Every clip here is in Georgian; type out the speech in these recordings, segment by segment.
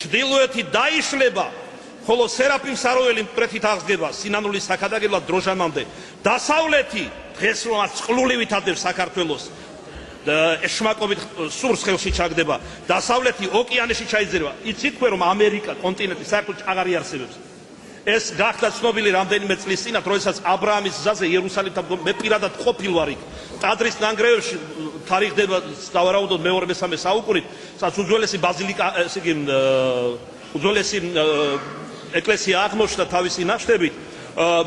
ჩრდილოეთი დაიშლება, ხოლო სერაფიმ საროელი მკვეთრით აღსგება სინანულის საქადაგებლად დროჟამამდე. დასავლეთი დღეს რომ წყლული ვითადებს საქართველოს ეშმაკობით სურს ხელში ჩაგდება. დასავლეთი ოკეანეში ჩაიძერება. იცით რომ ამერიკა კონტინენტი საერთოდ აღარ იარსებებს. ეს გახდა ცნობილი რამდენიმე წლის წინათ, როდესაც აბრაამის გზაზე იერუსალიმთან მე პირადად ყოფილ ვარ იქ. ტაძრის ნანგრევებში თარიღდება დავარაუდოთ მე-23 საუკუნით, სადაც უძველესი ბაზილიკა, ესე იგი უძველესი ეკლესია აღმოჩნდა თავისი ნაშთებით,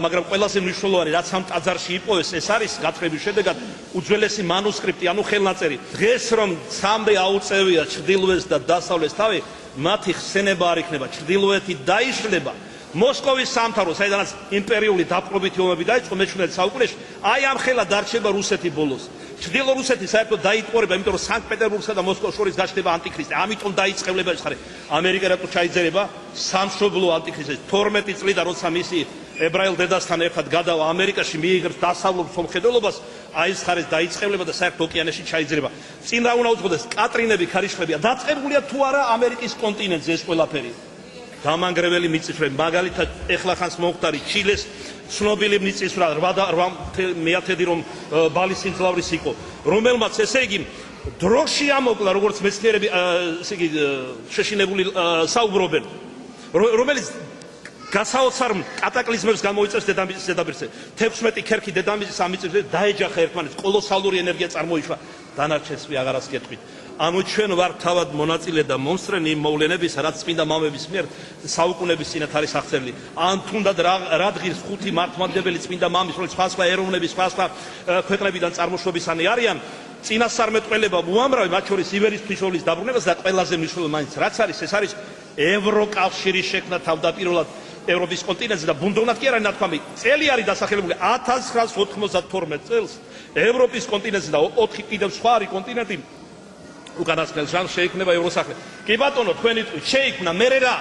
მაგრამ ყველაზე მნიშვნელოვანი რაც ამ ტაძარში იპოვეს, ეს არის გათხრების შედეგად უძველესი მანუსკრიპტი, ანუ ხელნაწერი. დღეს რომ სამდე აუწევია ჩრდილოეთს და დასავლეთს თავი, მათი ხსენება არ იქნება, ჩრდილოეთი დაიშლება. მოსკოვის სამთავრო, საიდანაც იმპერიული დაპყრობითი ომები დაიწყო მე-17 საუკუნეში, აი ამ ხელა დარჩება რუსეთი ბოლოს. ჩრდილო რუსეთი საერთოდ დაიტყორება, იმიტომ რომ სანქტ-პეტერბურგსა და მოსკოვს შორის გაჩნდება ანტიქრისტი. ამიტომ დაიწყებლება ეს ხარი. ამერიკა რატო ჩაიძერება სამშობლო ანტიქრისტი. 12 წლიდან როცა მისი ებრაელ დედასთან ერთად გადავა ამერიკაში, მიიღებს დასავლურ სამხედროებას, აი ეს ხარის დაიწყებლება და საერთოდ ოკეანეში ჩაიძერება. წინ რა უნდა უძღოდეს, კატრინები, ქარიშხლებია, დაწყებულია თუ არა ამერიკის კონტინენტზე ეს ყველაფერი. დამანგრეველი მიწისძვრები, მაგალითად ეხლახანს მომხდარი ჩილეს ცნობილი მიწისძვრა 8 მეათედი რომ ბალის სიმძლავრის იყო, რომელმაც ესე იგი დროში ამოკლა, როგორც მეცნიერები ესე იგი შეშინებული საუბრობენ, რომელიც გასაოცარ კატაკლიზმებს გამოიწვევს დედამიწის ზედაპირზე. 16 ქერქი დედამიწის ამიწებზე დაეჯახა ერთმანეთს, კოლოსალური ენერგია წარმოიშვა, დანარჩენს აღარას გეტყვით. ანუ ჩვენ ვართ თავად მონაწილე და მომსწრენი იმ მოვლენებისა, რაც წმინდა მამების მიერ საუკუნების წინათ არის აღწერილი. ან თუნდაც რა დღის 5 მართლმადიდებელი წმინდა მამის, რომელიც სხვა ეროვნების, სხვა ქვეყნებიდან წარმოშობისანი არიან, წინასწარმეტყველება უამრავი, მათ შორის ივერის ღვთისმშობლის დაბრუნებას და ყველაზე მნიშვნელოვანი მაინც რაც არის, ეს არის ევროკავშირის შექმნა თავდაპირველად ევროპის კონტინენტზე და ბუნდოვნად კი არა ნათქვამი. წელი არის დასახელებული 1992 წელს ევროპის კონტინენტზე და 4 კიდევ სხვა არის კონტინენტი უკანასკნელ ჟანრს შეიქმნება ევროსახლე. კი ბატონო, თქვენი თვით შეიქმნა, მერე რა?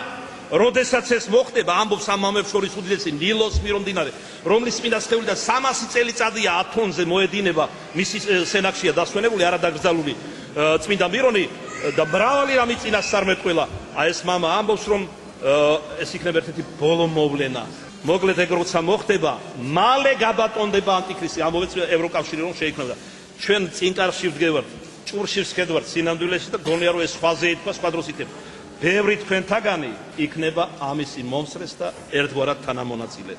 როდესაც ეს მოხდება, ამბობს ამ მამებს შორის უდიდესი ნილოს მირო მდინარე, რომლის წმინდა სხეულიდან 300 წელიწადია ათონზე მოედინება, მისი სენაკშია დასვენებული, არადაგრძალული წმინდა მირონი და მრავალი რამე წინასწარმეტყველა. აი ეს მამა ამბობს, რომ ეს იქნება ერთ-ერთი ბოლო მოვლენა. მოკლედ ეგ როცა მოხდება, მალე გაბატონდება ანტიქრისტი, ამბობს ევროკავშირი რომ შეიქმნება. ჩვენ წინკარში ვდგევართ, ჭურში ვსხედვართ სინამდვილეში და გონია რომ ეს სხვაზე ითქვა, სხვა დროს ითქვა. ბევრი თქვენთაგანი იქნება ამისი მომსწრეს და ერთგვარად თანამონაწილე.